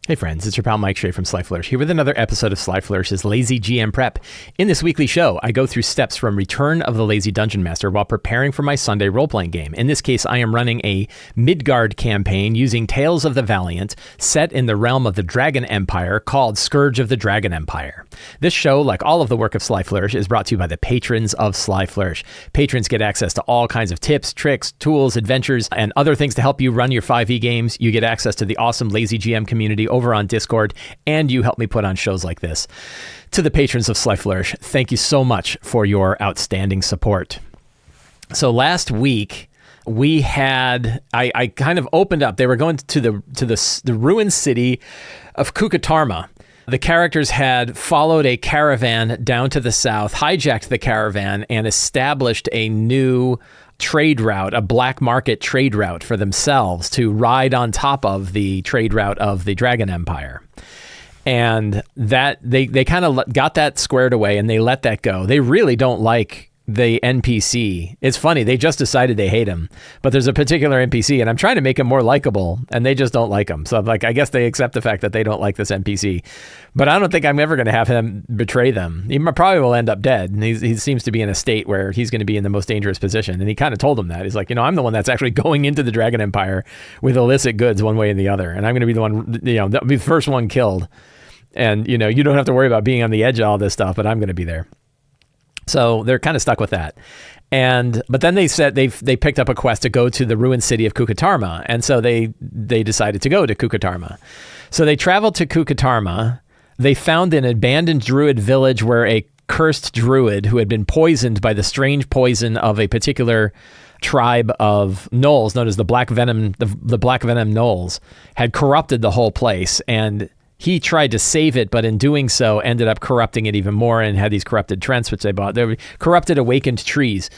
Hey friends, it's your pal Mike Shea from Sly Flourish here with another episode of Sly Flourish's Lazy GM Prep. In this weekly show, I go through steps from Return of the Lazy Dungeon Master while preparing for my Sunday role-playing game. In this case, I am running a Midgard campaign using Tales of the Valiant set in the realm of the Dragon Empire called Scourge of the Dragon Empire. This show, like all of the work of Sly Flourish, is brought to you by the patrons of Sly Flourish. Patrons get access to all kinds of tips, tricks, tools, adventures, and other things to help you run your 5e games. You get access to the awesome Lazy GM community over on Discord, and you help me put on shows like this. To the patrons of Sly Flourish, thank you so much for your outstanding support. So last week we had, I kind of opened up. They were going to the ruined city of Kukatarma. The characters had followed a caravan down to the south, hijacked the caravan, and established a new trade route, a black market trade route for themselves to ride on top of the trade route of the Dragon Empire. And that they kind of got that squared away and they let that go. They really don't like the NPC. It's funny, they just decided they hate him, but there's a particular NPC and I'm trying to make him more likable and they just don't like him. So like, I guess they accept the fact that they don't like this NPC, but I don't think I'm ever going to have him betray them. He probably will end up dead. And he seems to be in a state where he's going to be in the most dangerous position. And he kind of told them that. He's like, I'm the one that's actually going into the Dragon Empire with illicit goods one way or the other. And I'm going to be the one, that'll be the first one killed. And, you don't have to worry about being on the edge of all this stuff, but I'm going to be there. So they're kind of stuck with that. But then they said they picked up a quest to go to the ruined city of Kukatarma. And so they decided to go to Kukatarma. So they traveled to Kukatarma. They found an abandoned druid village where a cursed druid who had been poisoned by the strange poison of a particular tribe of gnolls known as the Black Venom gnolls had corrupted the whole place. And he tried to save it, but in doing so, ended up corrupting it even more and had these corrupted trents, which they bought. They were corrupted awakened trees.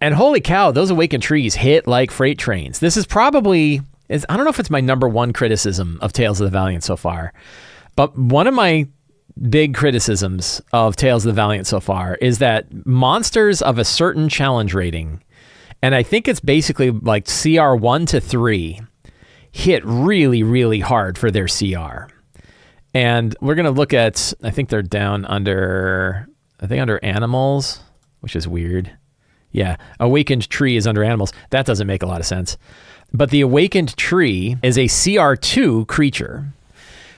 And holy cow, those awakened trees hit like freight trains. This is probably, I don't know if it's my number one criticism of Tales of the Valiant so far, but one of my big criticisms of Tales of the Valiant so far is that monsters of a certain challenge rating, and I think it's basically like CR 1 to 3, hit really, really hard for their CR. And we're going to look at, I think they're down under animals, which is weird. Yeah, awakened tree is under animals. That doesn't make a lot of sense. But the awakened tree is a CR2 creature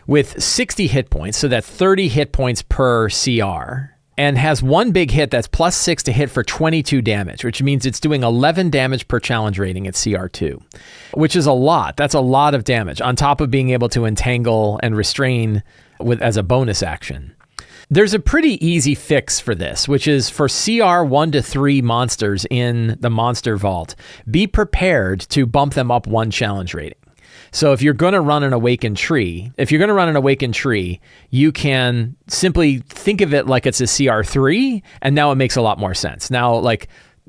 with 60 hit points, so that's 30 hit points per CR, and has one big hit that's +6 to hit for 22 damage, which means it's doing 11 damage per challenge rating at CR2, which is a lot. That's a lot of damage, on top of being able to entangle and restrain as a bonus action. There's a pretty easy fix for this, which is for CR 1 to 3 monsters in the Monster Vault, be prepared to bump them up one challenge rating. So if you're going to run an awakened tree, you can simply think of it like it's a CR3, and now it makes a lot more sense. Now,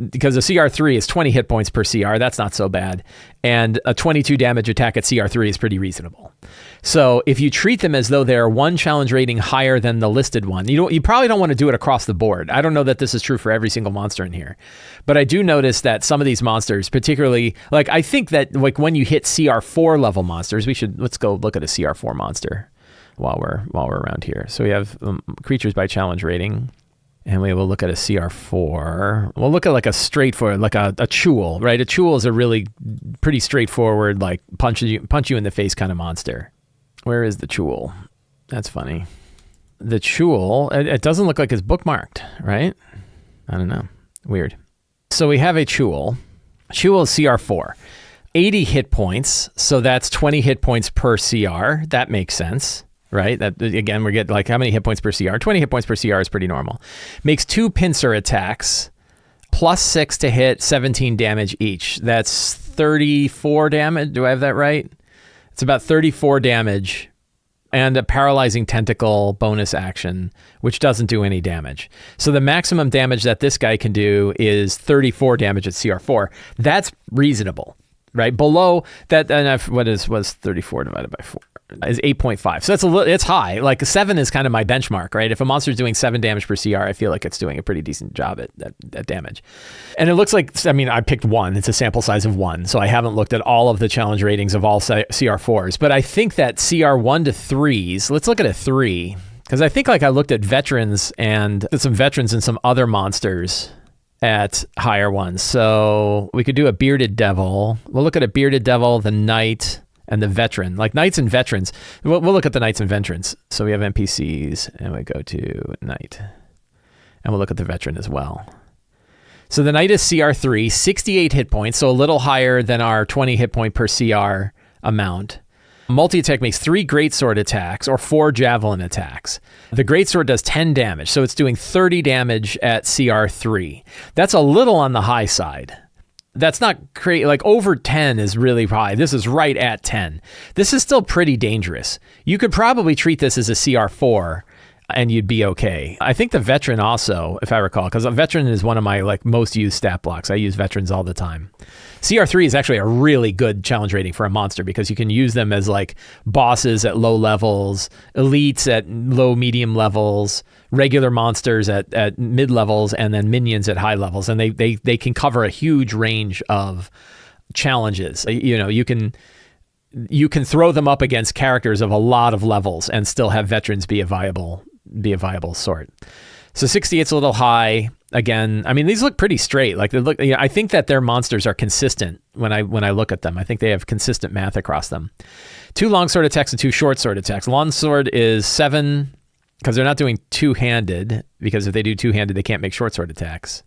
because a CR3 is 20 hit points per CR, that's not so bad. And a 22 damage attack at CR3 is pretty reasonable. So if you treat them as though they're one challenge rating higher than the listed one, you probably don't want to do it across the board. I don't know that this is true for every single monster in here, but I do notice that some of these monsters, particularly, I think that when you hit CR4 level monsters, let's go look at a CR4 monster while we're around here. So we have creatures by challenge rating. And we will look at a CR4. We'll look at a straightforward, a Chul, right? A Chul is a really pretty straightforward, punch you in the face kind of monster. Where is the Chul? That's funny. The Chul, it doesn't look like it's bookmarked, right? I don't know. Weird. So we have a Chul. Chul is CR4. 80 hit points, so that's 20 hit points per CR. That makes sense. Right? That again, we get how many hit points per CR? 20 hit points per CR is pretty normal. Makes 2 pincer attacks, +6 to hit, 17 damage each. That's 34 damage. Do I have that right? It's about 34 damage and a paralyzing tentacle bonus action, which doesn't do any damage. So the maximum damage that this guy can do is 34 damage at CR4. That's reasonable. right? Below that, and was 34 divided by 4 is 8.5. So it's high. Like 7 is kind of my benchmark, right? If a monster's doing 7 damage per CR, I feel like it's doing a pretty decent job at damage. And it looks like, I picked 1. It's a sample size of 1. So I haven't looked at all of the challenge ratings of all CR4s, but I think that CR 1 to 3s, let's look at a 3, because I think like I looked at veterans and some veterans and some other monsters at higher ones. So we could do a bearded devil. We'll look at a bearded devil, the knight, and the veteran. Like knights and veterans. We'll look at the knights and veterans. So we have NPCs, and we go to knight. And we'll look at the veteran as well. So the knight is CR3, 68 hit points, so a little higher than our 20 hit point per CR amount. Multi-attack makes 3 greatsword attacks or 4 javelin attacks. The greatsword does 10 damage, so it's doing 30 damage at CR3. That's a little on the high side. That's not crazy. Like over 10 is really high. This is right at 10. This is still pretty dangerous. You could probably treat this as a CR4 and you'd be okay. I think the veteran also, if I recall, because a veteran is one of my like most used stat blocks. I use veterans all the time. CR3 is actually a really good challenge rating for a monster because you can use them as like bosses at low levels, elites at low medium levels, regular monsters at mid levels, and then minions at high levels. And they can cover a huge range of challenges. You can throw them up against characters of a lot of levels and still have veterans be a viable sort. So 68's a little high. Again, these look pretty straight. Like they look. I think that their monsters are consistent when I look at them. I think they have consistent math across them. 2 longsword attacks and 2 short sword attacks. Longsword is 7 because they're not doing two-handed. Because if they do two-handed, they can't make short sword attacks.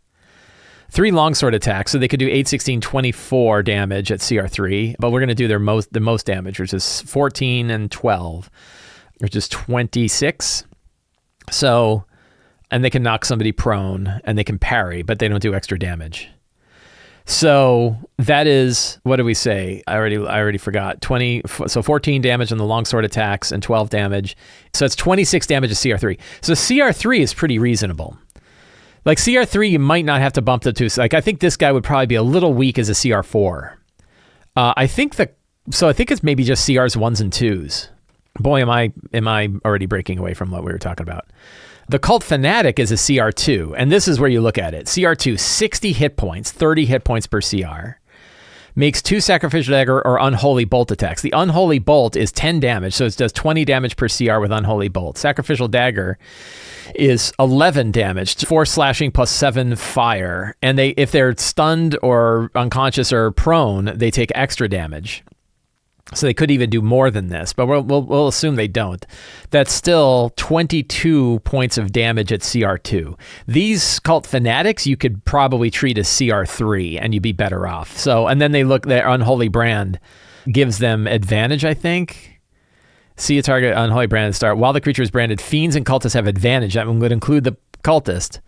3 longsword attacks, so they could do 8, 16, 24 damage at CR3. But we're going to do the most damage, which is 14 and 12, which is 26. So. And they can knock somebody prone, and they can parry, but they don't do extra damage. So that is, what do we say? I already forgot. 14 damage on the longsword attacks and 12 damage. So it's 26 damage to CR3. So CR3 is pretty reasonable. Like CR3, you might not have to bump the 2. Like I think this guy would probably be a little weak as a CR4. I think it's maybe just CRs 1s and 2s. Boy, am I already breaking away from what we were talking about. The Cult Fanatic is a CR2, and this is where you look at it. CR2, 60 hit points, 30 hit points per CR. Makes 2 Sacrificial Dagger or Unholy Bolt attacks. The Unholy Bolt is 10 damage, so it does 20 damage per CR with Unholy Bolt. Sacrificial Dagger is 11 damage, 4 slashing plus 7 fire. And if they're stunned or unconscious or prone, they take extra damage. So they could even do more than this, but we'll assume they don't. That's still 22 points of damage at CR2. These Cult Fanatics, you could probably treat as CR3 and you'd be better off. So, and then their Unholy Brand gives them advantage, I think. See a target Unholy Brand at the start. While the creature is branded, fiends and cultists have advantage. That would include the cultist.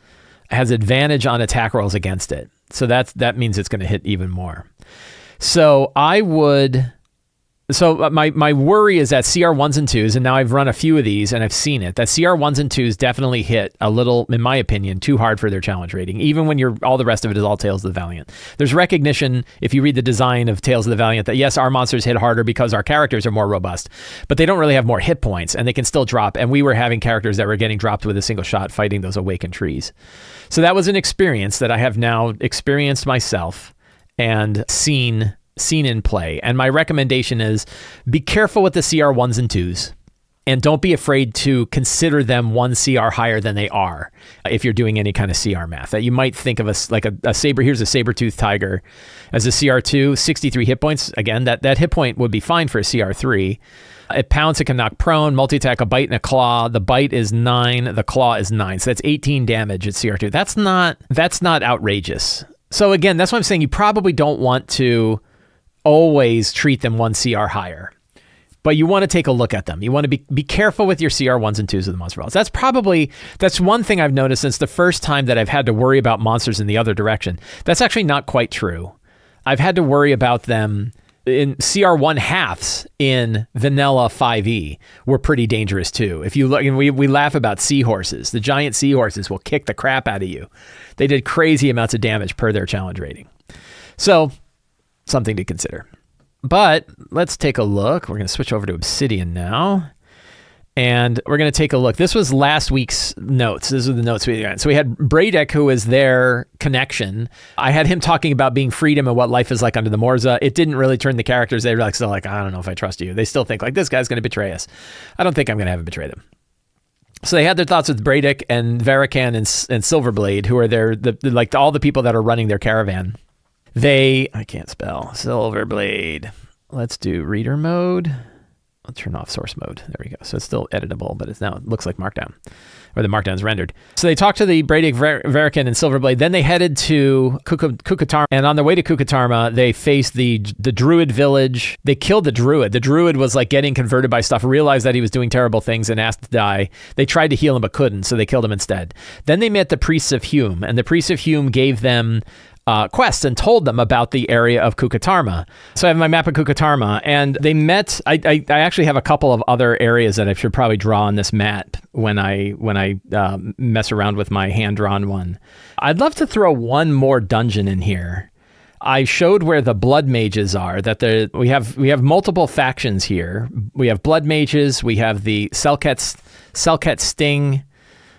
Has advantage on attack rolls against it. So that means it's going to hit even more. So So my worry is that CR 1s and 2s, and now I've run a few of these and I've seen it, that CR 1s and 2s definitely hit a little, in my opinion, too hard for their challenge rating, even when all the rest of it is all Tales of the Valiant. There's recognition, if you read the design of Tales of the Valiant, that yes, our monsters hit harder because our characters are more robust, but they don't really have more hit points, and they can still drop, and we were having characters that were getting dropped with a single shot fighting those awakened trees. So that was an experience that I have now experienced myself and seen in play. And my recommendation is be careful with the CR 1s and 2s, and don't be afraid to consider them 1 CR higher than they are if you're doing any kind of CR math. That you might think of a saber, here's a saber-toothed tiger as a CR2, 63 hit points. Again, that hit point would be fine for a CR3. It pounds, it can knock prone, multi-attack, a bite and a claw. The bite is 9, the claw is 9. So that's 18 damage at CR2. That's not outrageous. So again, that's what I'm saying. You probably don't want to always treat them 1 CR higher, but you want to take a look at them. You want to be careful with your CR 1s and 2s of the monster rolls. That's one thing I've noticed since the first time that I've had to worry about monsters in the other direction. That's actually not quite true. I've had to worry about them in CR 1/2s in vanilla 5e were pretty dangerous too. If you look, and we laugh about seahorses. The giant seahorses will kick the crap out of you. They did crazy amounts of damage per their challenge rating. So something to consider. But let's take a look. We're going to switch over to Obsidian now. And we're going to take a look. This was last week's notes. These are the notes we got. So we had Bradek, who was their connection. I had him talking about being freedom and what life is like under the Morza. It didn't really turn the characters. They were still like, I don't know if I trust you. They still think like, this guy's going to betray us. I don't think I'm going to have him betray them. So they had their thoughts with Bradek and Varikan and Silverblade, who are like all the people that are running their caravan. I can't spell Silverblade. Let's do reader mode. I'll turn off source mode. There we go. So it's still editable, but it looks like Markdown, or the Markdown's rendered. So they talked to the Bradek, Varikan, and Silverblade. Then they headed to Kukatarma, and on their way to Kukatarma, they faced the Druid village. They killed the Druid. The Druid was like getting converted by stuff, realized that he was doing terrible things, and asked to die. They tried to heal him, but couldn't, so they killed him instead. Then they met the Priests of Hume, and the Priests of Hume gave them quests and told them about the area of Kukatarma. So I have my map of Kukatarma, and they met. I actually have a couple of other areas that I should probably draw on this map when I mess around with my hand-drawn one. I'd love to throw one more dungeon in here. I showed where the blood mages are. We have multiple factions here. We have blood mages. We have the Selket Sting.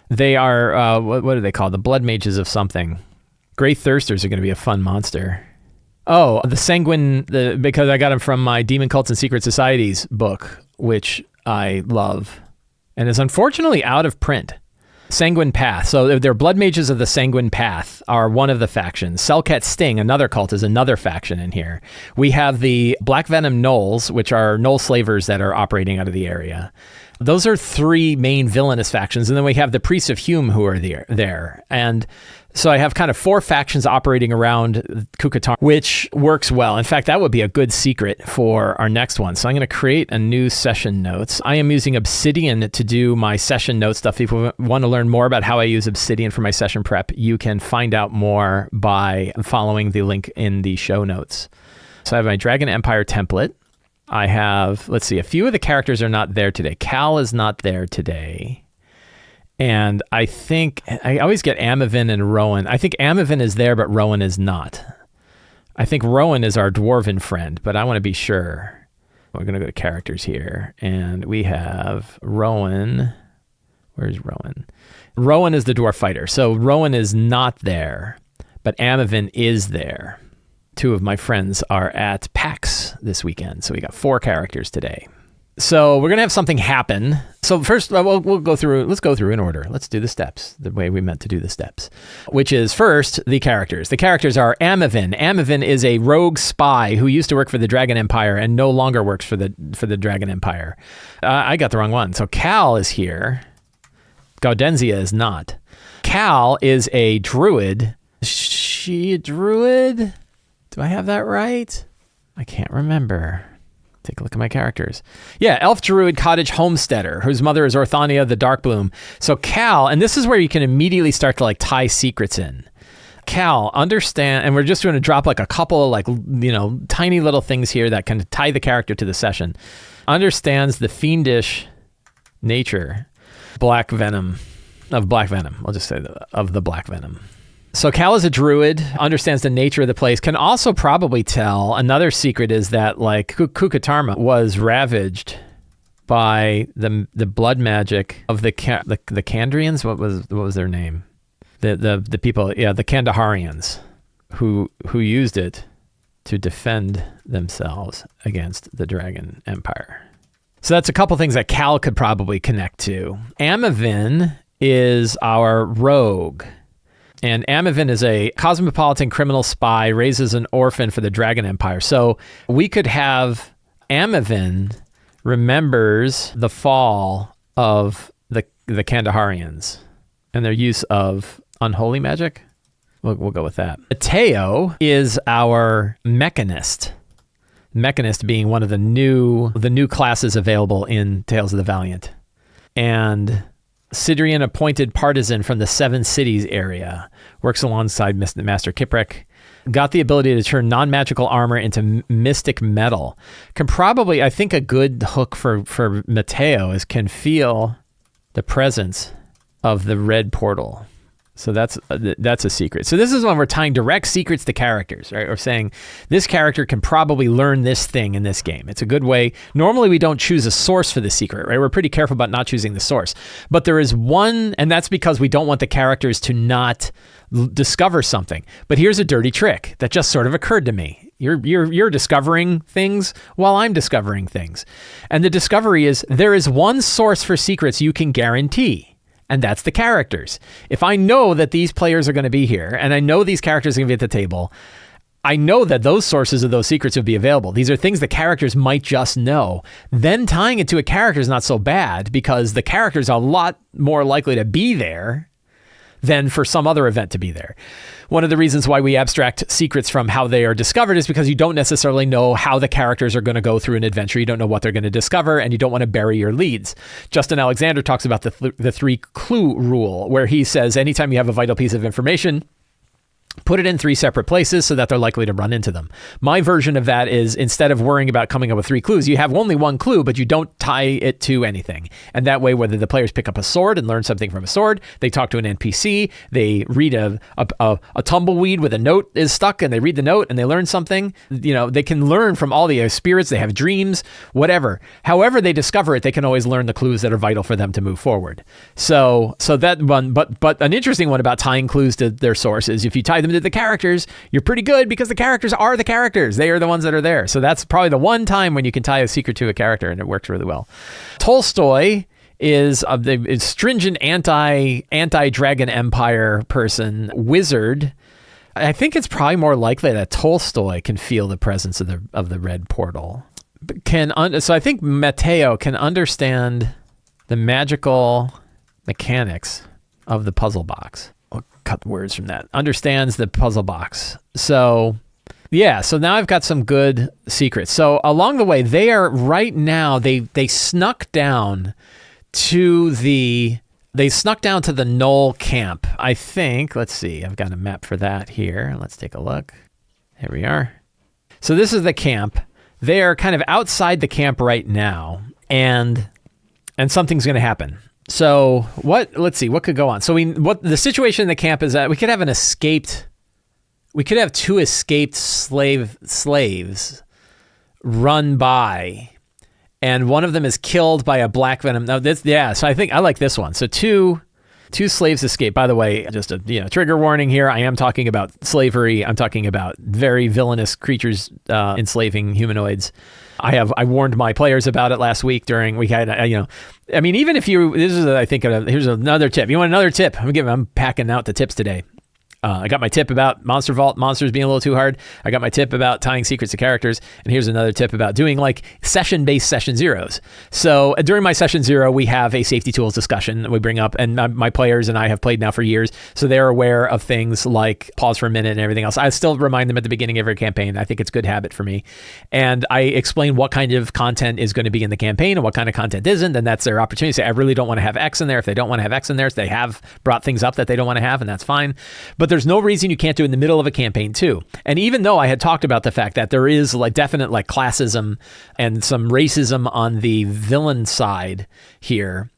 They are what are they called? The blood mages of something. Great Thirsters are going to be a fun monster. Oh, the Sanguine, because I got them from my Demon Cults and Secret Societies book, which I love, and is unfortunately out of print. Sanguine Path. So they're blood mages of the Sanguine Path are one of the factions. Selket Sting, another cult, is another faction in here. We have the Black Venom Gnolls, which are Gnoll slavers that are operating out of the area. Those are three main villainous factions. And then we have the Priests of Hume who are there. And so I have kind of four factions operating around Kukatarma, which works well. In fact, that would be a good secret for our next one. So I'm going to create a new session notes. I am using Obsidian to do my session note stuff. If you want to learn more about how I use Obsidian for my session prep, you can find out more by following the link in the show notes. So I have my Dragon Empire template. I have, let's see, a few of the characters are not there today. Cal is not there today. And I think, I always get Amavin and Rowan. I think Amavin is there, but Rowan is not. I think Rowan is our dwarven friend, but I want to be sure. We're going to go to characters here. And we have Rowan. Where's Rowan? Rowan is the dwarf fighter. So Rowan is not there, but Amavin is there. Two of my friends are at PAX this weekend. So we got 4 characters today. So we're going to have something happen. So first, let's go through in order. Let's do the steps the way we meant to do the steps, which is first, the characters. The characters are Amavin. Amavin is a rogue spy who used to work for the Dragon Empire and no longer works for the Dragon Empire. I got the wrong one. So Cal is here. Gaudenzia is not. Cal is a druid. Is she a druid? Do I have that right? I can't remember. Take a look at my characters. Yeah, elf druid cottage homesteader, whose mother is Orthania the Darkbloom. So Cal, and this is where you can immediately start to like tie secrets in. Cal, understand, and we're just going to drop like a couple of like, tiny little things here that can tie the character to the session. Understands the fiendish nature, Black Venom. We'll just say of the Black Venom. So Cal is a druid, understands the nature of the place, can also probably tell. Another secret is that like Kukatarma was ravaged by the blood magic of the Kandrians. What was their name? The people, yeah, the Kandaharians, who used it to defend themselves against the Dragon Empire. So that's a couple things that Cal could probably connect to. Amavin is our rogue. And Amavin is a cosmopolitan criminal spy, raises an orphan for the Dragon Empire. So we could have Amavin remembers the fall of the Kandaharians and their use of unholy magic. We'll go with that. Mateo is our mechanist. Mechanist being one of the new classes available in Tales of the Valiant. And Sidrian appointed partisan from the Seven Cities area, works alongside Master Kiprek, got the ability to turn non-magical armor into mystic metal. Can probably, I think a good hook for Mateo is can feel the presence of the red portal So that's a secret. So this is when we're tying direct secrets to characters, right? Or saying this character can probably learn this thing in this game. It's a good way. Normally we don't choose a source for the secret, right? We're pretty careful about not choosing the source. But there is one, and that's because we don't want the characters to not discover something. But here's a dirty trick that just sort of occurred to me. You're discovering things while I'm discovering things. And the discovery is there is one source for secrets you can guarantee. And that's the characters. If I know that these players are going to be here, and I know these characters are going to be at the table, I know that those sources of those secrets would be available. These are things the characters might just know. Then tying it to a character is not so bad because the characters are a lot more likely to be there than for some other event to be there. One of the reasons why we abstract secrets from how they are discovered is because you don't necessarily know how the characters are going to go through an adventure. You don't know what they're going to discover, and you don't want to bury your leads. Justin Alexander talks about the 3 clue rule, where he says anytime you have a vital piece of information, put it in 3 separate places so that they're likely to run into them. My version of that is instead of worrying about coming up with 3 clues, you have only 1 clue, but you don't tie it to anything. And that way, whether the players pick up a sword and learn something from a sword, they talk to an NPC, they read a tumbleweed with a note is stuck and they read the note and they learn something, they can learn from all the spirits, they have dreams, whatever. However they discover it, they can always learn the clues that are vital for them to move forward. So that one, but an interesting one about tying clues to their source is if you tie them to the characters, you're pretty good because the characters are the characters. They are the ones that are there. So that's probably the one time when you can tie a secret to a character, and it works really well. Tolstoy is a stringent anti-Dragon Empire person, wizard. I think it's probably more likely that Tolstoy can feel the presence of the red portal. So I think Matteo can understand the magical mechanics of the puzzle box. Cut words from that. Understands the puzzle box. So yeah, so now I've got some good secrets. So along the way, they are right now, they snuck down to the Knoll camp. I think, let's see, I've got a map for that here. Let's take a look. Here we are. So this is the camp. They are kind of outside the camp right now, and something's going to happen. So let's see, what could go on? So what the situation in the camp is that we could have 2 escaped slaves run by, and one of them is killed by a black venom. So I think I like this one. So two slaves escape. By the way, just a trigger warning here. I am talking about slavery. I'm talking about very villainous creatures enslaving humanoids. I warned my players about it last week here's another tip. You want another tip? I'm packing out the tips today. I got my tip about Monster Vault monsters being a little too hard. I got my tip about tying secrets to characters. And here's another tip about doing like session-based session zeros. So during my session 0, we have a safety tools discussion that we bring up, and my players and I have played now for years. So they're aware of things like pause for a minute and everything else. I still remind them at the beginning of every campaign. I think it's a good habit for me. And I explain what kind of content is going to be in the campaign and what kind of content isn't. And that's their opportunity to say, I really don't want to have X in there. If they don't want to have X in there, they have brought things up that they don't want to have, and that's fine. But there's no reason you can't do it in the middle of a campaign too. And even though I had talked about the fact that there is like definite like classism and some racism on the villain side here,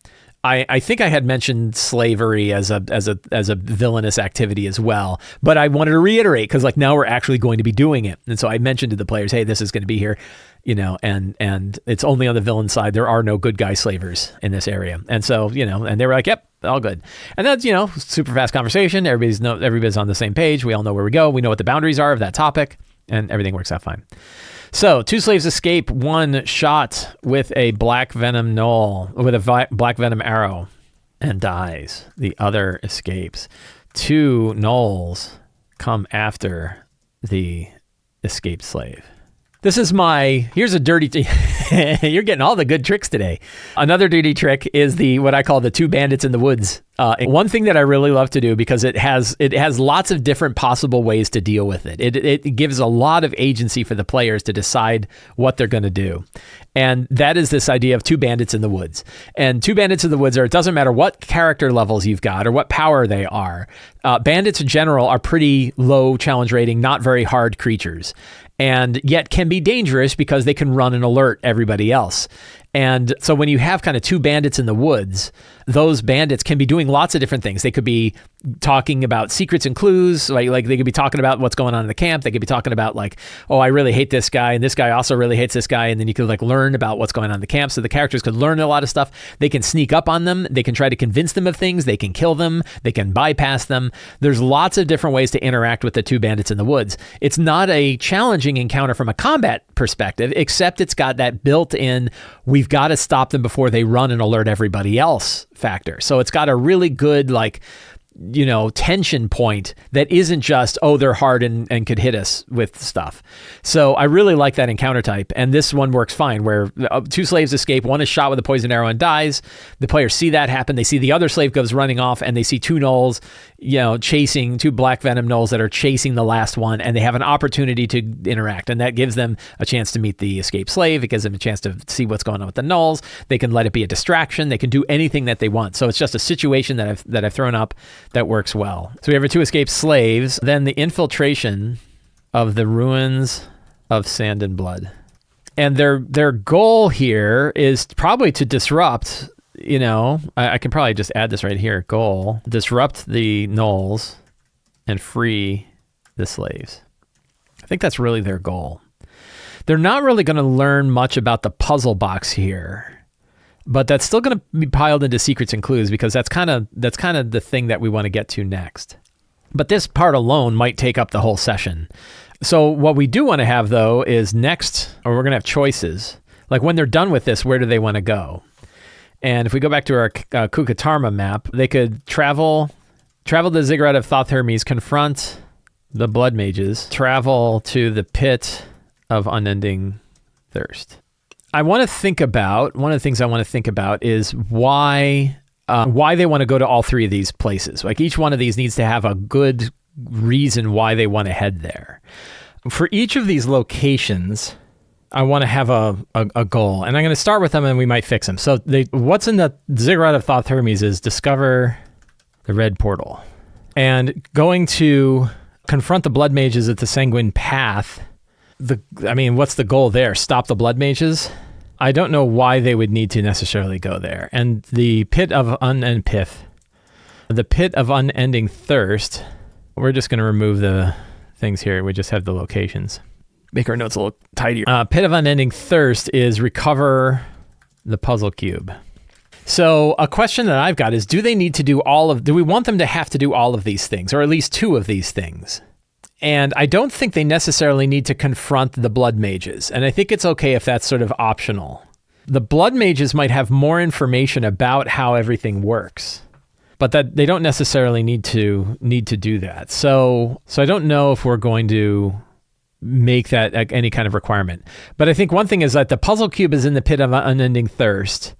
I think I had mentioned slavery as a villainous activity as well. But I wanted to reiterate because like now we're actually going to be doing it. And so I mentioned to the players, hey, this is going to be here, and it's only on the villain side. There are no good guy slavers in this area. And so, and they were like, yep, all good. And that's, super fast conversation. Everybody's on the same page. We all know where we go. We know what the boundaries are of that topic, and everything works out fine. So 2 slaves escape, 1 shot with a black venom black venom arrow and dies. The other escapes. 2 gnolls come after the escaped slave. Here's a dirty, you're getting all the good tricks today. Another dirty trick is what I call the 2 bandits in the woods. One thing that I really love to do because it has lots of different possible ways to deal with it. It gives a lot of agency for the players to decide what they're going to do. And that is this idea of 2 bandits in the woods. And 2 bandits in the woods it doesn't matter what character levels you've got or what power they are. Bandits in general are pretty low challenge rating, not very hard creatures, and yet can be dangerous because they can run and alert everybody else. And so when you have kind of two bandits in the woods, those bandits can be doing lots of different things. They could be talking about secrets and clues, like they could be talking about what's going on in the camp. They could be talking about like, oh, I really hate this guy, and this guy also really hates this guy, and then you could like learn about what's going on in the camp. So the characters could learn a lot of stuff. They can sneak up on them. They can try to convince them of things. They can kill them. They can bypass them. There's lots of different ways to interact with the two bandits in the woods. It's not a challenging encounter from a combat perspective, except it's got that built-in, we've got to stop them before they run and alert everybody else factor. So it's got a really good like, tension point that isn't just, oh, they're hard and could hit us with stuff. So I really like that encounter type. And this one works fine, where two slaves escape. One is shot with a poison arrow and dies. The players see that happen. They see the other slave goes running off, and they see two gnolls, chasing two black venom gnolls that are chasing the last one, and they have an opportunity to interact. And that gives them a chance to meet the escaped slave. It gives them a chance to see what's going on with the gnolls. They can let it be a distraction. They can do anything that they want. So it's just a situation that I've thrown up that works well. So we have our two escaped slaves, then the infiltration of the ruins of Sand and Blood. And their goal here is probably to disrupt, I can probably just add this right here. Goal, disrupt the gnolls and free the slaves. I think that's really their goal. They're not really going to learn much about the puzzle box here, but that's still going to be piled into secrets and clues, because that's kind of the thing that we want to get to next. But this part alone might take up the whole session. So what we do want to have, though, is next, or we're going to have choices. Like when they're done with this, where do they want to go? And if we go back to our Kukatarma map, they could travel to the Ziggurat of Thoth-Hermes, confront the Blood Mages, travel to the Pit of Unending Thirst. One of the things I want to think about is why they want to go to all three of these places. Like each one of these needs to have a good reason why they want to head there. For each of these locations, I want to have a goal, and I'm going to start with them, and we might fix them. So what's in the Ziggurat of Thoth-Hermes is discover the Red Portal, and going to confront the Blood Mages at the Sanguine Path. What's the goal there? Stop the Blood Mages? I don't know why they would need to necessarily go there. And the Pit of Unending Thirst, we're just going to remove the things here. We just have the locations. Make our notes a little tidier. Pit of Unending Thirst is recover the puzzle cube. So a question that I've got is, do we want them to have to do all of these things, or at least two of these things? And I don't think they necessarily need to confront the Blood Mages. And I think it's okay if that's sort of optional. The Blood Mages might have more information about how everything works, but that they don't necessarily need to do that. So I don't know if we're going to make that any kind of requirement. But I think one thing is that the puzzle cube is in the Pit of Unending Thirst,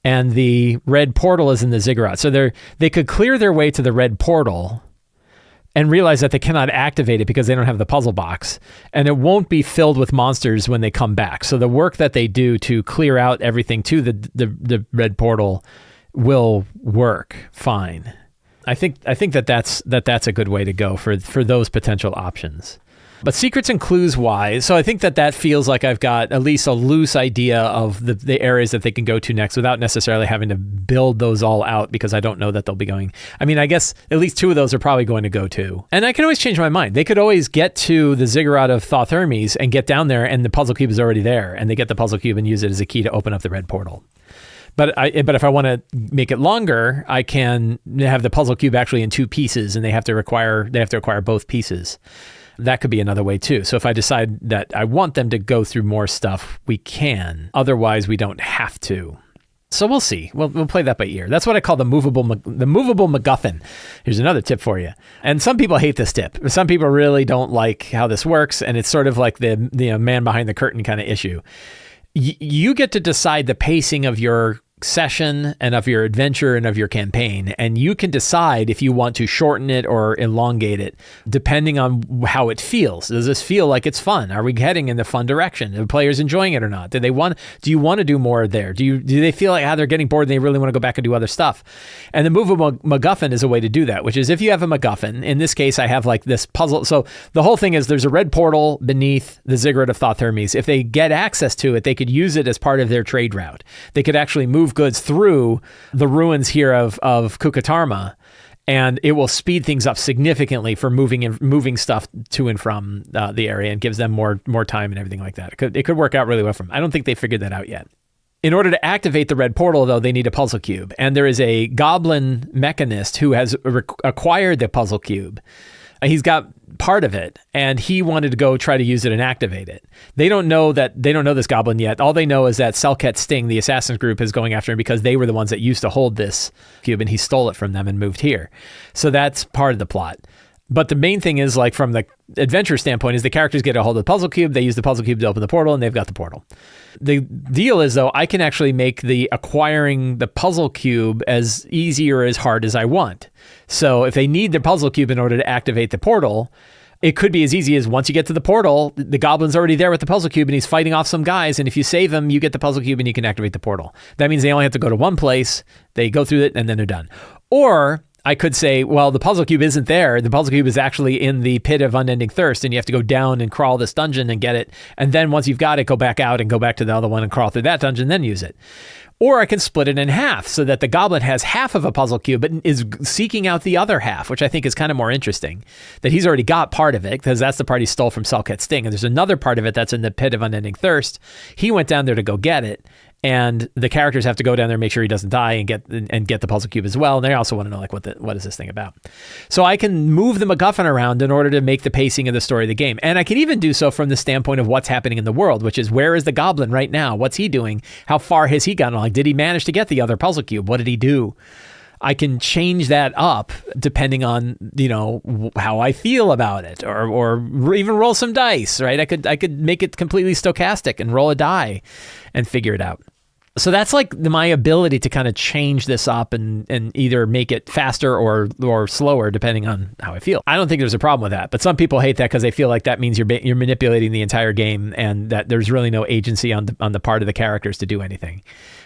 and the Red Portal is in the Ziggurat. So they could clear their way to the Red Portal and realize that they cannot activate it because they don't have the puzzle box, and it won't be filled with monsters when they come back. So the work that they do to clear out everything to the Red Portal will work fine. I think that's a good way to go for those potential options. But secrets and clues wise, so I think that feels like I've got at least a loose idea of the areas that they can go to next without necessarily having to build those all out, because I don't know that they'll be going. I guess at least two of those are probably going to go to. And I can always change my mind. They could always get to the Ziggurat of Thoth-Hermes and get down there, and the puzzle cube is already there, and they get the puzzle cube and use it as a key to open up the Red Portal. But if I want to make it longer, I can have the puzzle cube actually in two pieces, and they have to acquire both pieces. That could be another way too. So if I decide that I want them to go through more stuff, we can. Otherwise, we don't have to. So we'll see. We'll play that by ear. That's what I call the movable MacGuffin. Here's another tip for you. And some people hate this tip. Some people really don't like how this works, and it's sort of like the man behind the curtain kind of issue. You get to decide the pacing of your session and of your adventure and of your campaign. And you can decide if you want to shorten it or elongate it, depending on how it feels. Does this feel like it's fun? Are we heading in the fun direction? Are the players enjoying it or not? Do you want to do more there? Do they feel like they're getting bored and they really want to go back and do other stuff? And the move of MacGuffin is a way to do that, which is if you have a MacGuffin, in this case, I have like this puzzle. So the whole thing is there's a red portal beneath the Ziggurat of Thoth Hermes. If they get access to it, they could use it as part of their trade route. They could actually move goods through the ruins here of Kukatarma, and it will speed things up significantly for moving stuff to and from the area, and gives them more time and everything like that. It could work out really well for them. I don't think they figured that out yet. In order to activate the red portal, though, they need a puzzle cube, and there is a goblin mechanist who has acquired the puzzle cube. He's got part of it, and he wanted to go try to use it and activate it. They don't know this goblin yet. All they know is that Selket Sting, the assassin's group, is going after him because they were the ones that used to hold this cube, and he stole it from them and moved here. So that's part of the plot. But the main thing is, like, from the adventure standpoint, is the characters get a hold of the puzzle cube, they use the puzzle cube to open the portal, and they've got the portal. The deal is, though, I can actually make the acquiring the puzzle cube as easy or as hard as I want. So if they need the puzzle cube in order to activate the portal, it could be as easy as once you get to the portal, the goblin's already there with the puzzle cube and he's fighting off some guys, and if you save him, you get the puzzle cube and you can activate the portal. That means they only have to go to one place, they go through it, and then they're done. Or I could say, well, the puzzle cube isn't there. The puzzle cube is actually in the pit of unending thirst, and you have to go down and crawl this dungeon and get it. And then once you've got it, go back out and go back to the other one and crawl through that dungeon, then use it. Or I can split it in half so that the goblin has half of a puzzle cube but is seeking out the other half, which I think is kind of more interesting. That he's already got part of it because that's the part he stole from Selket Sting. And there's another part of it that's in the pit of unending thirst. He went down there to go get it. And the characters have to go down there and make sure he doesn't die and get the puzzle cube as well. And they also want to know, like, what is this thing about? So I can move the MacGuffin around in order to make the pacing of the story of the game. And I can even do so from the standpoint of what's happening in the world, which is, where is the goblin right now? What's he doing? How far has he gotten? Like, did he manage to get the other puzzle cube? What did he do? I can change that up depending on, how I feel about it, or even roll some dice, right? I could make it completely stochastic and roll a die and figure it out. So that's like my ability to kind of change this up and either make it faster or slower depending on how I feel. I don't think there's a problem with that, but some people hate that because they feel like that means you're manipulating the entire game and that there's really no agency on the part of the characters to do anything.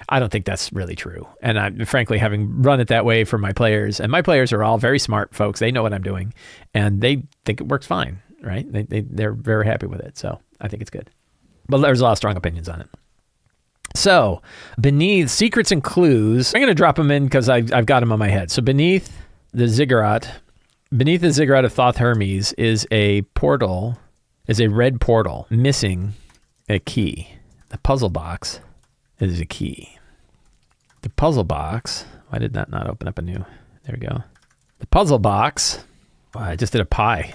I don't think that's really true. And I, frankly, having run it that way for my players, and my players are all very smart folks. They know what I'm doing, and they think it works fine, right? They're very happy with it. So I think it's good. But there's a lot of strong opinions on it. So, beneath secrets and clues, I'm going to drop them in because I've got them on my head. So, beneath the Ziggurat of Thoth Hermes is a red portal missing a key. The puzzle box is a key. The puzzle box, why did that not open up a new? There we go. The puzzle box, I just did a pie.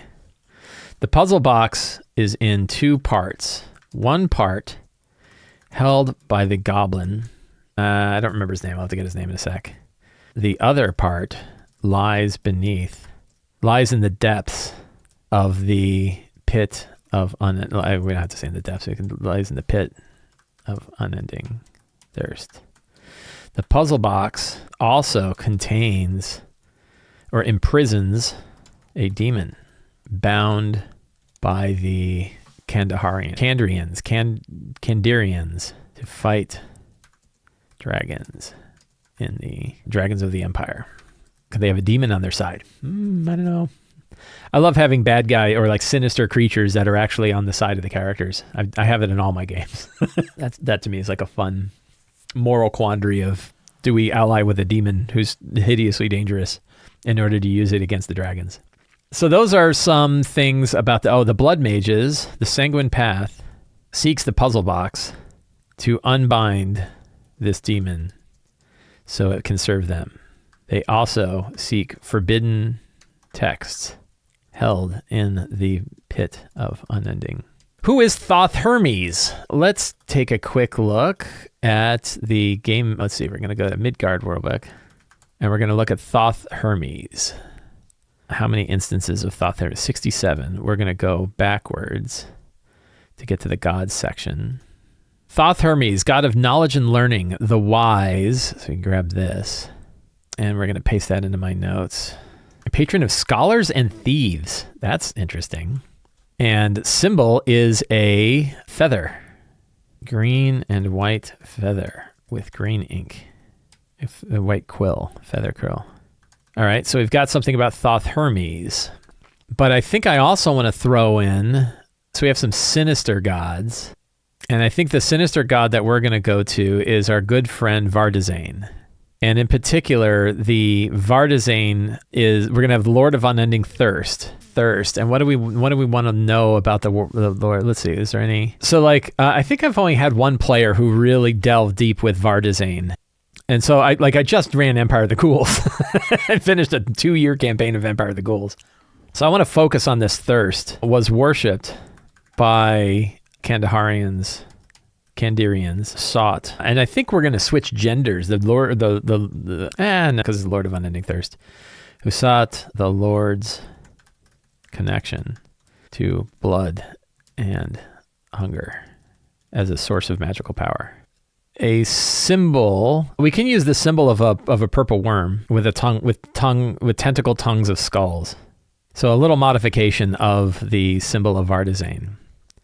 The puzzle box is in two parts. One part held by the goblin. I don't remember his name. I'll have to get his name in a sec. The other part lies in the depths of the pit of we don't have to say in the depths. Lies in the pit of unending thirst. The puzzle box also contains or imprisons a demon bound by the Kandarians to fight dragons in the Dragons of the Empire. Because they have a demon on their side. I don't know. I love having bad guy or like sinister creatures that are actually on the side of the characters. I have it in all my games. That to me is like a fun moral quandary of, do we ally with a demon who's hideously dangerous in order to use it against the dragons? So those are some things about the blood mages. The Sanguine Path seeks the puzzle box to unbind this demon so it can serve them. They also seek forbidden texts held in the pit of unending. Who is Thoth Hermes? Let's take a quick look at the game. Let's see, we're going to go to Midgard Worldbook, and we're going to look at Thoth Hermes. How many instances of Thoth Hermes? 67. We're going to go backwards to get to the gods section. Thoth Hermes, god of knowledge and learning, the wise. So we grab this, and we're going to paste that into my notes. A patron of scholars and thieves. That's interesting. And symbol is a feather. Green and white feather with green ink. A white quill, feather quill. All right, so we've got something about Thoth Hermes. But I think I also want to throw in, so we have some sinister gods. And I think the sinister god that we're going to go to is our good friend Vardazane. And in particular, the Vardazane is, we're going to have the Lord of Unending Thirst. And what do we want to know about the Lord? Let's see, is there any? So like, I think I've only had one player who really delved deep with Vardazane. And so I just ran Empire of the Ghouls. I finished a 2-year campaign of Empire of the Ghouls. So I want to focus on this thirst. Was worshipped by Kandarians, sought. And I think we're going to switch genders. The Lord, no, because it's the Lord of Unending Thirst, who sought the Lord's connection to blood and hunger as a source of magical power. A symbol, we can use the symbol of a purple worm with tentacle tongues of skulls. So a little modification of the symbol of Vardazane.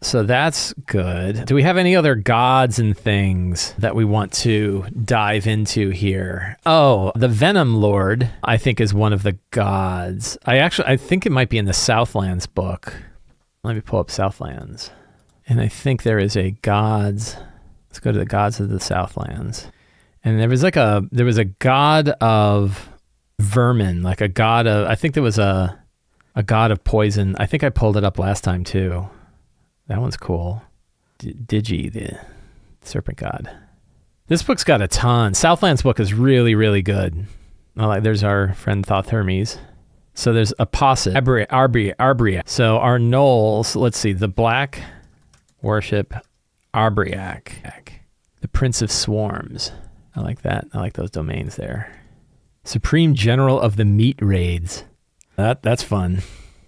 So that's good. Do we have any other gods and things that we want to dive into here? Oh, the Venom Lord, I think, is one of the gods. I think it might be in the Southlands book. Let me pull up Southlands. And I think there is a gods. Let's go to the gods of the Southlands. And there was a god of vermin, like a god of, I think there was a god of poison. I think I pulled it up last time too. That one's cool. Digi, the serpent god. This book's got a ton. Southland's book is really, really good. There's our friend Thoth Hermes. So there's Apposite, Arbria. So our gnolls, let's see, the Black worship Arbriac, the Prince of Swarms. I like that. I like those domains there. Supreme General of the Meat Raids. That's fun.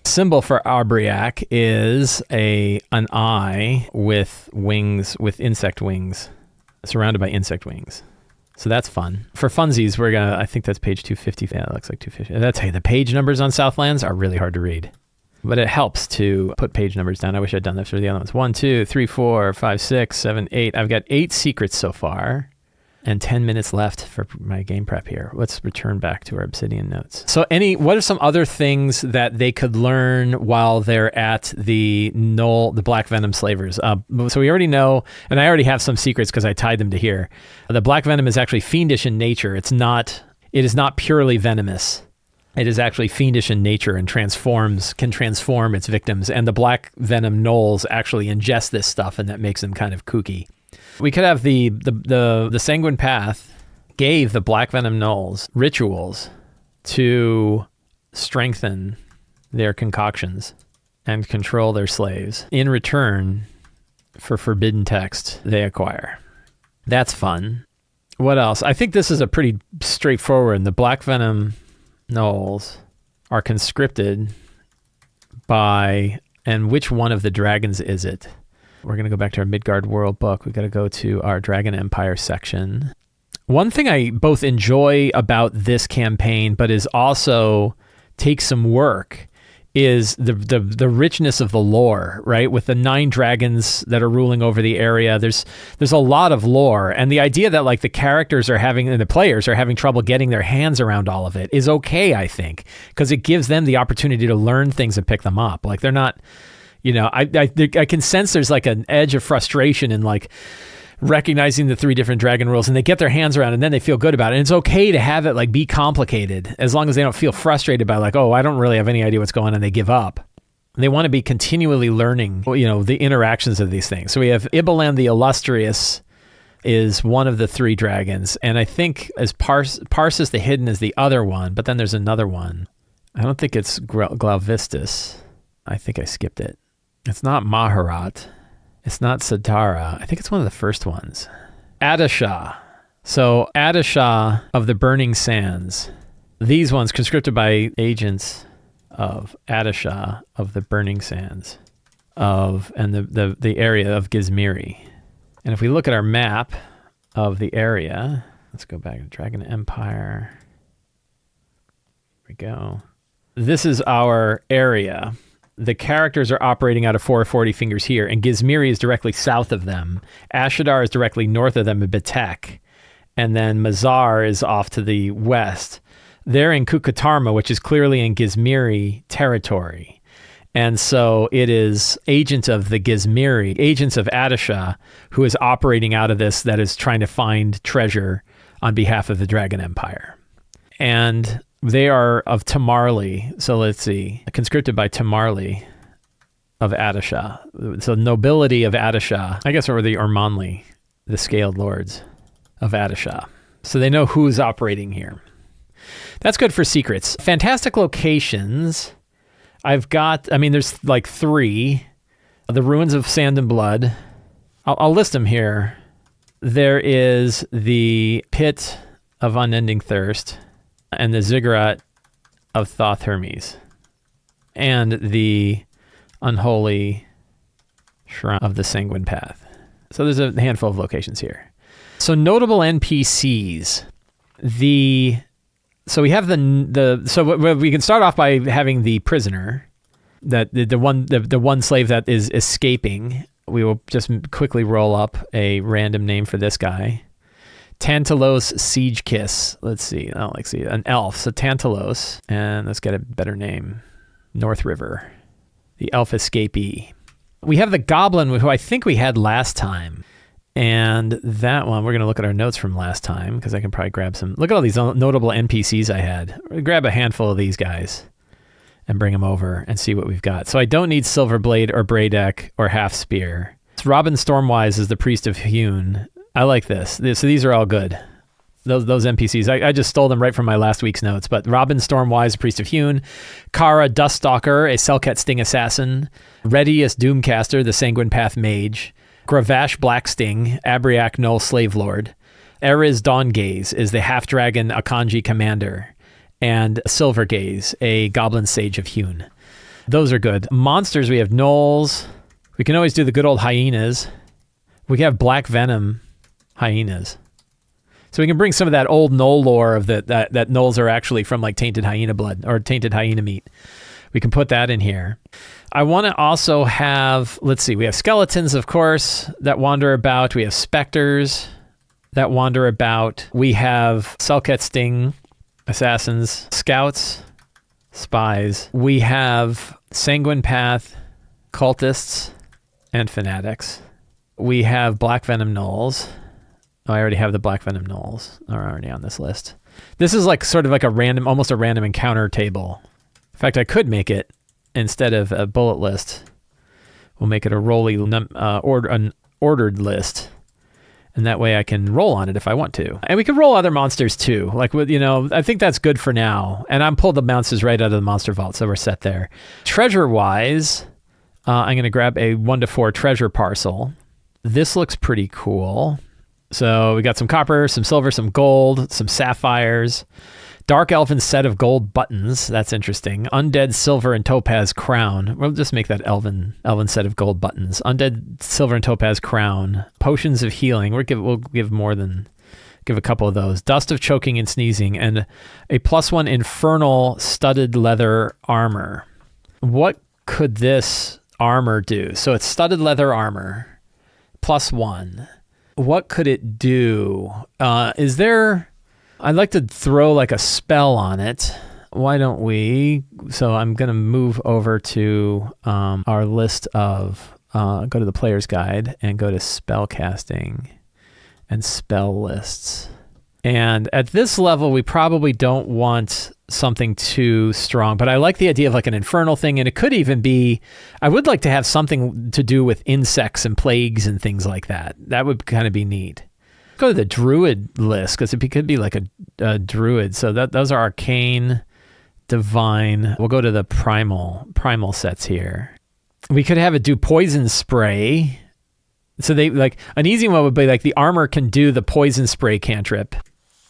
Symbol for Arbriac is an eye with wings, with insect wings, surrounded by insect wings. So that's fun. For funsies, I think that's page 250. Yeah, it looks like 250. That's the page numbers on Southlands are really hard to read. But it helps to put page numbers down. I wish I'd done that for the other ones. 1, 2, 3, 4, 5, 6, 7, 8. I've got 8 secrets so far. And 10 minutes left for my game prep here. Let's return back to our Obsidian notes. So what are some other things that they could learn while they're at the Black Venom slavers? So we already know, and I already have some secrets because I tied them to here. The Black Venom is actually fiendish in nature. It is not purely venomous. It is actually fiendish in nature and can transform its victims. And the Black Venom gnolls actually ingest this stuff, and that makes them kind of kooky. We could have the Sanguine Path gave the Black Venom gnolls rituals to strengthen their concoctions and control their slaves. In return for forbidden text they acquire. That's fun. What else? I think this is a pretty straightforward. The Black Venom gnolls are conscripted by, and which one of the dragons is it? We're going to go back to our Midgard World book. We've got to go to our Dragon Empire section. One thing I both enjoy about this campaign, but is also takes some work, is the richness of the lore, right? With the 9 dragons that are ruling over the area, there's a lot of lore. And the idea that like the characters are having, and the players are having trouble getting their hands around all of it is okay, I think, because it gives them the opportunity to learn things and pick them up. Like they're not... I can sense there's like an edge of frustration in like recognizing the 3 different dragon rules, and they get their hands around it and then they feel good about it. And it's okay to have it like be complicated as long as they don't feel frustrated by like, oh, I don't really have any idea what's going on, and they give up. They want to be continually learning, the interactions of these things. So we have Ibalan the Illustrious is one of the 3 dragons. And I think as Parsis the Hidden is the other one, but then there's another one. I don't think it's Glauvistus. I think I skipped it. It's not Maharat. It's not Satara. I think it's one of the first ones. Adashah. So Adashah of the Burning Sands. These ones conscripted by agents of Adashah of the Burning Sands and the area of Gizmiri. And if we look at our map of the area, let's go back to Dragon Empire. Here we go. This is our area. The characters are operating out of 440 fingers here, and Gizmiri is directly south of them. Ashadar is directly north of them in Batek. And then Mazar is off to the west. They're in Kukatarma, which is clearly in Gizmiri territory. And so it is agents of the Gizmiri, agents of Adisha, who is operating out of this, that is trying to find treasure on behalf of the Dragon Empire. And they are of Tamarli. So let's see. Conscripted by Tamarli of Adisha. So nobility of Adisha. I guess, or the Ormanli, the scaled lords of Adisha. So they know who's operating here. That's good for secrets. Fantastic locations. I've got, there's like 3. The Ruins of Sand and Blood. I'll list them here. There is the Pit of Unending Thirst and the Ziggurat of Thoth Hermes and the Unholy Shrine of the Sanguine Path. So there's a handful of locations here. So notable NPCs. So we have so we can start off by having the prisoner, that the one slave that is escaping. We will just quickly roll up a random name for this guy. Tantalos Siege Kiss. Let's see. An elf. So Tantalos, and let's get a better name. North River, the elf escapee. We have the goblin, who I think we had last time. And that one, we're going to look at our notes from last time, because I can probably grab some. Look at all these notable NPCs I had. Grab a handful of these guys and bring them over and see what we've got. So I don't need Silverblade or Braydek or Half Spear. So Robin Stormwise is the Priest of Hune. I like this. So these are all good. Those NPCs. I just stole them right from my last week's notes. But Robin Stormwise, Priest of Hune. Kara Duststalker, a Selket Sting Assassin. Redius Doomcaster, the Sanguine Path Mage. Gravash Blacksting, Abriac Null Slave Lord. Eriz Dawngaze is the half-dragon Akanji commander. And Silvergaze, a goblin sage of Hune. Those are good. Monsters, we have gnolls. We can always do the good old hyenas. We have Black Venom hyenas. So we can bring some of that old gnoll lore of that gnolls are actually from like tainted hyena blood or tainted hyena meat. We can put that in here. I want to also have, let's see, we have skeletons, of course, that wander about. We have specters that wander about. We have Selket Sting assassins, scouts, spies. We have Sanguine Path cultists and fanatics. We have Black Venom gnolls. Oh, I already have the Black Venom gnolls. Are already on this list. This is like sort of like almost a random encounter table. In fact, I could make it, instead of a bullet list, we'll make it an ordered list. And that way I can roll on it if I want to. And we can roll other monsters too. I think that's good for now. And I'm pulled the monsters right out of the monster vault, so we're set there. Treasure-wise, I'm going to grab a 1-to-4 treasure parcel. This looks pretty cool. So we got some copper, some silver, some gold, some sapphires. Dark Elven set of gold buttons. That's interesting. Undead silver and topaz crown. We'll just make that elven set of gold buttons. Undead silver and topaz crown. Potions of healing. We'll give a couple of those. Dust of choking and sneezing, and a +1 infernal studded leather armor. What could this armor do? So it's studded leather armor, +1. What could it do? I'd like to throw like a spell on it. Why don't we? So I'm going to move over to our list of, go to the player's guide and go to spell casting and spell lists. And at this level, we probably don't want something too strong, but I like the idea of like an infernal thing. And it could even be, I would like to have something to do with insects and plagues and things like that. That would kind of be neat. Go to the druid list, because it could be like a druid. So those are arcane, divine. We'll go to the primal sets here. We could have it do poison spray. So they like an easy one would be like the armor can do the poison spray cantrip.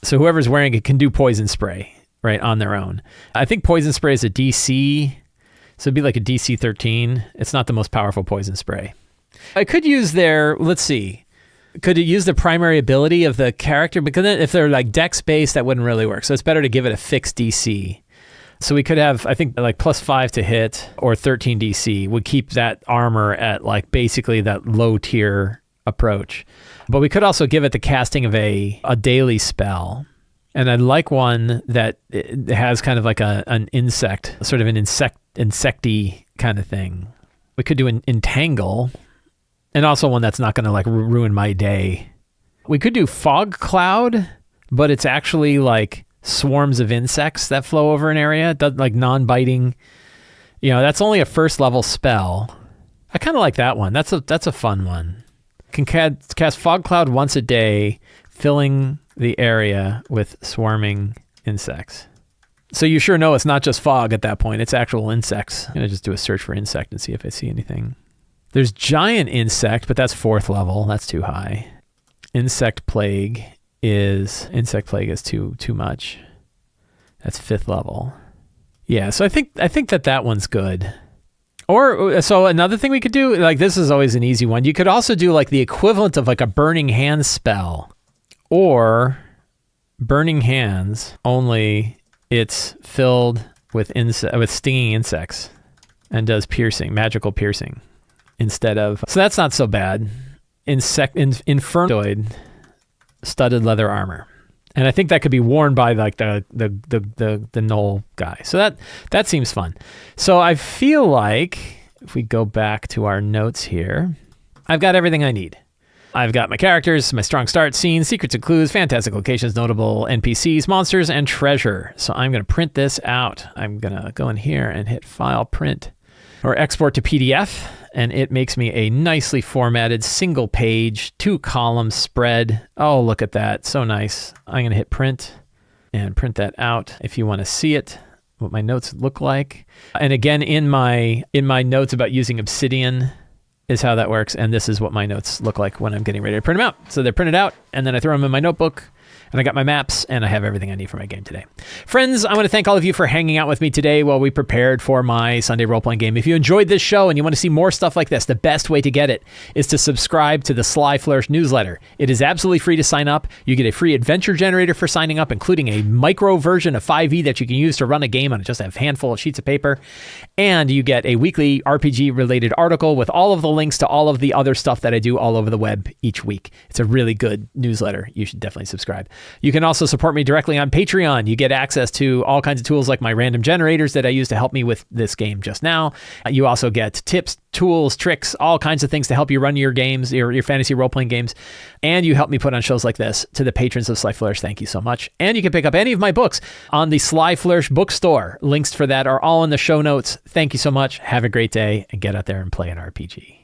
So whoever's wearing it can do poison spray right on their own. I think poison spray is a DC, so it'd be like a DC 13. It's not the most powerful poison spray. I could use let's see. Could it use the primary ability of the character? Because then if they're like dex-based, that wouldn't really work. So it's better to give it a fixed DC. So we could have, I think, like +5 to hit or 13 DC would keep that armor at like basically that low tier approach. But we could also give it the casting of a daily spell. And I'd like one that has kind of like an insect, sort of an insecty kind of thing. We could do an entangle, and also one that's not going to like ruin my day. We could do fog cloud, but it's actually like swarms of insects that flow over an area, like non-biting. That's only a first level spell. I kind of like that one. That's a fun one. Can cast fog cloud once a day, filling the area with swarming insects. So you sure know it's not just fog at that point, it's actual insects. I'm going to just do a search for insect and see if I see anything. There's giant insect, but that's 4th level. That's too high. Insect plague is too much. That's 5th level. Yeah, so I think that one's good. Or, so another thing we could do, like this is always an easy one. You could also do like the equivalent of like a burning hands spell. Or burning hands, only it's filled with stinging insects and does magical piercing instead of. So that's not so bad. Infernoid studded leather armor, and I think that could be worn by like the Knoll guy. So that seems fun. So I feel like if we go back to our notes here, I've got everything I need. I've got my characters, my strong start, scenes, secrets and clues, fantastic locations, notable NPCs, monsters, and treasure. So I'm going to print this out. I'm going to go in here and hit File, Print, or Export to PDF, and it makes me a nicely formatted single page, 2-column spread. Oh, look at that. So nice. I'm going to hit Print and print that out if you want to see it, what my notes look like. And again, in my notes about using Obsidian, is how that works, and this is what my notes look like when I'm getting ready to print them out. So they're printed out, and then I throw them in my notebook, and I got my maps, and I have everything I need for my game today. Friends, I want to thank all of you for hanging out with me today while we prepared for my Sunday role-playing game. If you enjoyed this show and you want to see more stuff like this, the best way to get it is to subscribe to the Sly Flourish newsletter. It is absolutely free to sign up. You get a free adventure generator for signing up, including a micro version of 5e that you can use to run a game on just a handful of sheets of paper. And you get a weekly RPG-related article with all of the links to all of the other stuff that I do all over the web each week. It's a really good newsletter. You should definitely subscribe. You can also support me directly on Patreon. You get access to all kinds of tools like my random generators that I use to help me with this game just now. You also get tips, tools, tricks, all kinds of things to help you run your games, your fantasy role-playing games. And you help me put on shows like this. To the patrons of Sly Flourish, thank you so much. And you can pick up any of my books on the Sly Flourish bookstore. Links for that are all in the show notes. Thank you so much. Have a great day and get out there and play an RPG.